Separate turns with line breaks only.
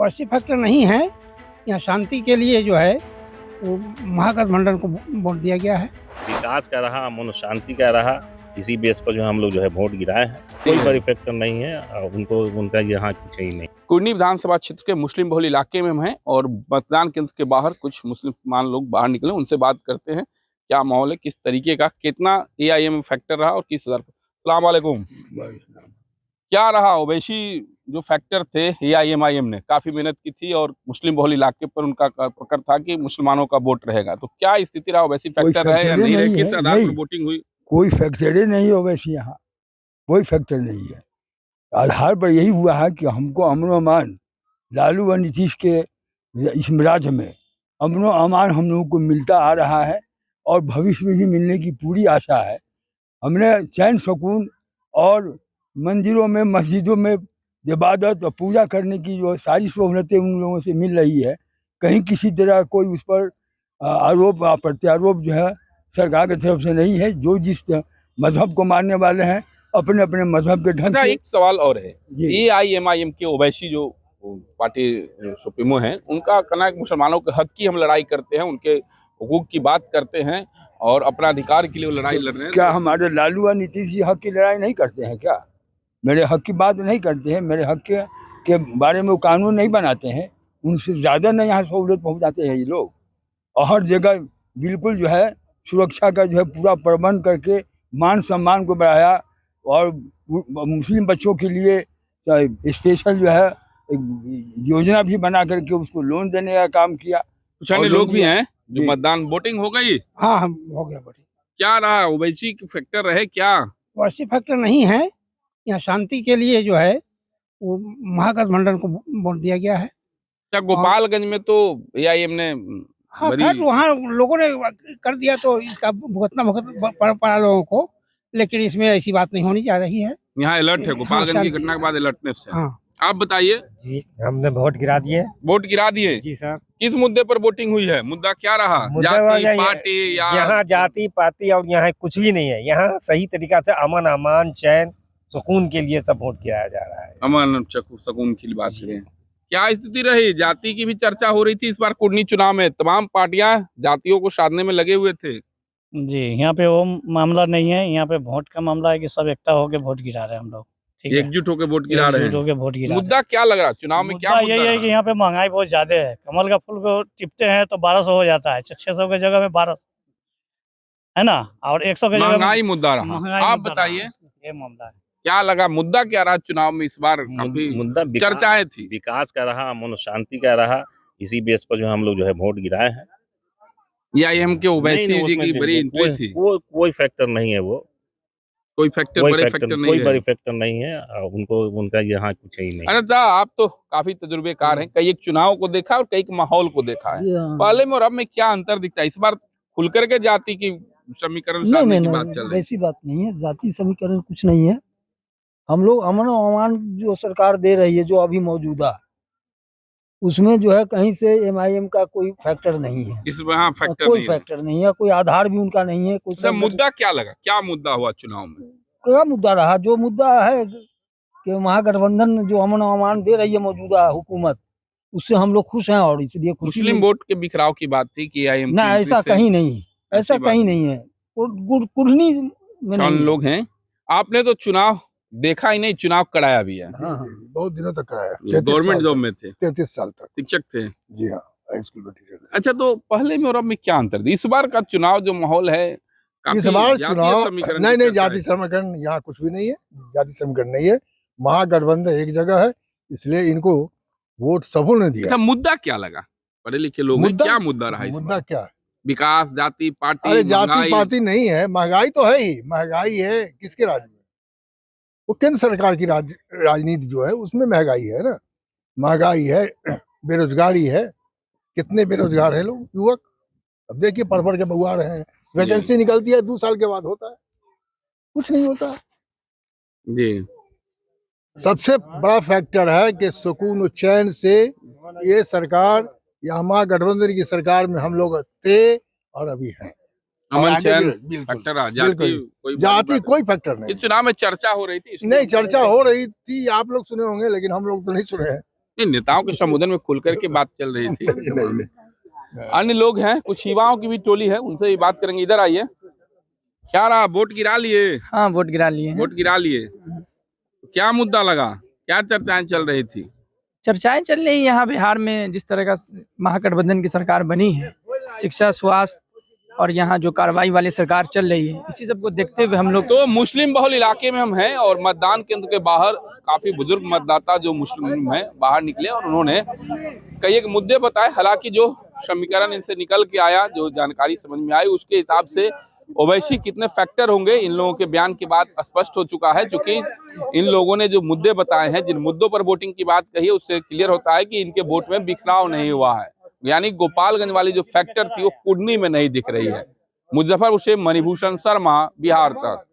Positive factor नहीं है। यहाँ शांति के लिए जो है वो महागठबंधन को वोट दिया गया है।
विकास का रहा, अमन शांति का रहा, इसी बेस पर जो हम लोग जो है वोट गिराए हैं। कोई बड़ी फैक्टर नहीं है, उनका यहाँ कुछ ही नहीं।
कुर्नी विधानसभा क्षेत्र के मुस्लिम बहुल इलाके में हम हैं और मतदान केंद्र के बाहर कुछ मुसलमान लोग बाहर निकले, उनसे बात करते हैं क्या माहौल है, किस तरीके का, कितना एआईएम फैक्टर रहा और किस हजार। अस्सलाम वालेकुम। क्या रहा ओवैसी जो फैक्टर थे एआईएमआईएम ने काफी मेहनत की थी और मुस्लिम बहुल इलाके पर उनका पकड़ था कि मुसलमानों का वोट रहेगा, तो क्या स्थिति रहा? ओवैसी फैक्टर है या नहीं रहे? किस आधार पर वोटिंग हुई?
कोई फैक्टर ही नहीं ओवैसी, यहाँ कोई फैक्टर नहीं है। आधार पर यही हुआ है कि हमको अमन अमान लालू व नीतीश के इस राज्य में अमन अमान हम लोगों को मिलता आ रहा है और भविष्य में भी मिलने की पूरी आशा है। हमने चैन सुकून और मंदिरों में मस्जिदों में इबादत और पूजा करने की जो सारी सहूलतें उन लोगों से मिल रही है, कहीं किसी तरह कोई उस पर आरोप प्रत्यारोप जो है सरकार की तरफ से नहीं है। जो जिस मजहब को मानने वाले हैं अपने अपने मजहब के ढंग से।
एक सवाल और है, एआईएमआईएम के ओवैसी जो पार्टी सुप्रीमो हैं, उनका कहना है कि मुसलमानों के हक की हम लड़ाई करते हैं, उनके हुकूक की बात करते हैं और अपना अधिकार के लिए वो लड़ाई लड़ रहे हैं।
क्या हमारे लालू व नीतीश जी हक की लड़ाई नहीं करते हैं? क्या मेरे हक की बात नहीं करते हैं? मेरे हक के बारे में वो कानून नहीं बनाते हैं? उनसे ज़्यादा न यहाँ सहूलत पहुँचाते हैं ये लोग। और हर जगह बिल्कुल जो है सुरक्षा का जो है पूरा प्रबंध करके मान सम्मान को बढ़ाया और मुस्लिम बच्चों के लिए स्पेशल जो है योजना भी बना करके उसको लोन देने का काम किया।
कुछ अन्य लोग भी हैं जो मतदान वोटिंग हो गई।
हाँ हो गया वोटिंग।
क्या रहा? ओवैसी फैक्टर रहे क्या?
पॉजिटिव फैक्टर नहीं है। यहाँ शांति के लिए जो है वो महागठबंधन को वोट दिया गया है।
क्या गोपालगंज में तो एआईएम ने
हाँ खैर वहाँ लोगों ने कर दिया तो इसका भुगतना पड़ा लोगों को, लेकिन इसमें ऐसी बात नहीं होनी जा रही है।
यहाँ अलर्ट है गोपालगंज की घटना के बाद अलर्टनेस है।
हाँ
आप बताइए।
जी हमने वोट गिरा दिए।
वोट गिरा दिए
जी सर।
किस मुद्दे पर वोटिंग हुई है? मुद्दा क्या रहा? जाति पार्टी या
यहाँ जाति पार्टी और यहाँ कुछ भी नहीं है। यहाँ सही तरीका से अमन अमान चैन सुकून के लिए सब वोट किया जा रहा है।
अमन सुकून की बात करें, क्या स्थिति रही? जाति की भी चर्चा हो रही थी इस बार कुर्नी चुनाव में, तमाम पार्टियां जातियों को साधने में लगे हुए थे।
जी यहाँ पे वो मामला नहीं है, यहाँ पे वोट का मामला है कि सब एकता होके वोट गिरा रहे हैं हम लोग।
एकजुट होकर वोट गिरा रहे हैं। मुद्दा क्या लग रहा है चुनाव में? क्या
यही है कि यहाँ पे महंगाई बहुत ज्यादा है। कमल का फूल को टिपते हैं तो 1200 हो जाता है, 600 की जगह में 1200 है ना, और 100 की जगह
महंगाई मुद्दा रहा। आप बताइए
ये मामला है
क्या लगा? मुद्दा क्या रहा चुनाव में इस बार?
मुद्दा
चर्चाएं थी,
विकास का रहा, अमन शांति का रहा, इसी बेस पर जो हम लोग जो है वोट गिराए हैं।
एआईएम के ओवैसी जी की बड़ी एंट्री थी।
कोई फैक्टर नहीं है, वो
कोई बड़े फैक्टर नहीं है।
कोई बड़ी फैक्टर नहीं है, उनका यहाँ कुछ ही नहीं।
अरे आप तो काफी तजुर्बेकार हैं, कई एक चुनाव को देखा और कई माहौल को देखा है। पहले में और अब में क्या अंतर दिखता है? इस बार खुल करके जाति की समीकरण साधने की बात चल रही है।
ऐसी बात नहीं है, जाति समीकरण कुछ नहीं है। हम लोग अमन अमान जो सरकार दे रही है जो अभी मौजूदा, उसमें जो है कहीं से एमआईएम का कोई फैक्टर नहीं है।
इसमें हाँ फैक्टर
कोई
नहीं
फैक्टर नहीं है, कोई आधार भी उनका नहीं है। कोई
मुद्दा क्या लगा? क्या मुद्दा हुआ चुनाव में?
क्या मुद्दा रहा? जो मुद्दा है कि महागठबंधन जो अमन अमान दे रही है मौजूदा हुकूमत, उससे हम लोग खुश हैं और इसलिए
मुस्लिम वोट के बिखराव की बात थी कि एआईएम
ना, ऐसा कहीं नहीं, ऐसा कहीं नहीं है। कुर्नी में
लोग हैं। आपने तो चुनाव देखा ही नहीं, चुनाव कराया भी है।
हाँ, बहुत दिनों तक कराया।
गवर्नमेंट जॉब में थे,
33 साल तक
शिक्षक थे।
जी हाँ, हाई स्कूल में टीचर।
अच्छा, तो पहले में और अब में क्या अंतर? इस बार का चुनाव जो माहौल है,
इस बार चुनाव नहीं जाति समीकरण यहाँ कुछ भी नहीं है। जाति समीकरण नहीं है, महागठबंधन एक जगह है, इसलिए इनको वोट सबों ने दिया।
अच्छा, मुद्दा क्या लगा? पढ़े लिखे लोग क्या मुद्दा रहा?
मुद्दा क्या है?
विकास, जाति पार्टी?
अरे जाति पार्टी नहीं है, महंगाई तो है ही। महंगाई है किसके राज में? वो केंद्र सरकार की राजनीति जो है उसमें महंगाई है ना। महंगाई है, बेरोजगारी है। कितने बेरोजगार हैं लोग, युवक? अब देखिए पढ़ के बउआ रहे हैं। वैकेंसी निकलती है 2 साल के बाद होता है, कुछ नहीं होता
जी।
सबसे बड़ा फैक्टर है कि सुकून चैन से ये सरकार या महागठबंधन की सरकार में हम लोग थे और अभी हैं।
अमन चैन फैक्टर,
जाति कोई फैक्टर नहीं।
इस चुनाव में चर्चा हो रही थी?
नहीं, चर्चा हो रही थी, आप लोग सुने होंगे लेकिन हम लोग तो नहीं सुने हैं।
नहीं, नेताओं के संबोधन में खुल करके बात चल रही थी। अन्य लोग हैं, कुछ युवाओं की भी टोली है, उनसे भी बात करेंगे। इधर आइए, क्या रहा, वोट गिरा लिए?
हाँ, वोट गिरा लिए हैं।
वोट गिरा लिए, क्या मुद्दा लगा, क्या चर्चाएं चल रही थी?
चर्चाएं चल रही यहाँ बिहार में, जिस तरह का महागठबंधन की सरकार बनी है, शिक्षा, स्वास्थ्य और यहाँ जो कार्रवाई वाली सरकार चल रही है, इसी सब को देखते हुए हम लोग
तो मुस्लिम बहुल इलाके में हम हैं और मतदान केंद्र के बाहर काफी बुजुर्ग मतदाता जो मुस्लिम हैं बाहर निकले और उन्होंने कई एक मुद्दे बताए। हालांकि जो समीकरण इनसे निकल के आया, जो जानकारी समझ में आई, उसके हिसाब से ओवैसी कितने फैक्टर होंगे इन लोगों के बयान के बाद स्पष्ट हो चुका है। क्योंकि इन लोगों ने जो मुद्दे बताए हैं, जिन मुद्दों पर वोटिंग की बात कही है, उससे क्लियर होता है कि इनके वोट में बिखराव नहीं हुआ है। यानी गोपालगंज वाली जो फैक्टर थी वो कुर्नी में नहीं दिख रही है। मुजफ्फरपुर से मणिभूषण शर्मा, बिहार तक।